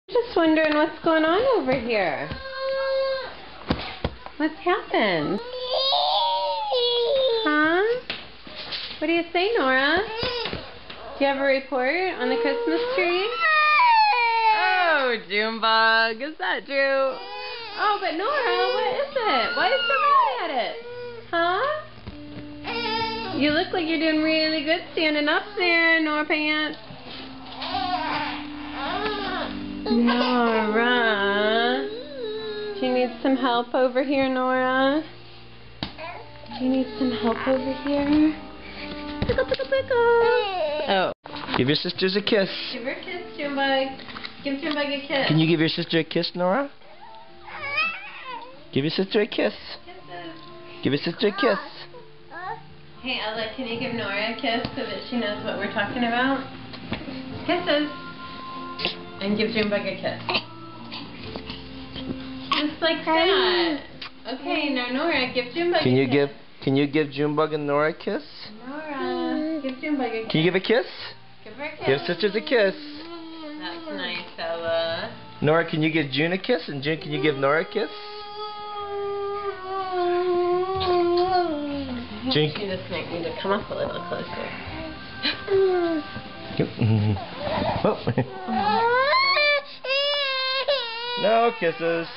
Just wondering what's going on over here. What's happened? Huh? What do you say, Nora? Do you have a report on the Christmas tree? Oh, Junebug, is that true? Oh, but Nora, what is it? Why are you so mad at it? Huh? You look like you're doing really good standing up there, Nora Pants. Nora, do you need some help over here, Nora? Do you need some help over here? Pickle, pickle, pickle. Oh. Give your sisters a kiss. Give her a kiss, Junebug. Give Junebug a kiss. Can you give your sister a kiss, Nora? Give your sister a kiss. Kisses. Give your sister a kiss. Hey, Ella, can you give Nora a kiss so that she knows what we're talking about? Kisses. And give Junebug a kiss. Just like that. Okay, now Nora, give Junebug a kiss. Can you give Junebug and Nora a kiss? Nora, give Junebug a kiss. Can you give a kiss? Give her a kiss. Give sisters a kiss. That's nice, Ella. Nora, can you give June a kiss? And June, can you give Nora a kiss? June, You just might need to come up a little closer. No kisses.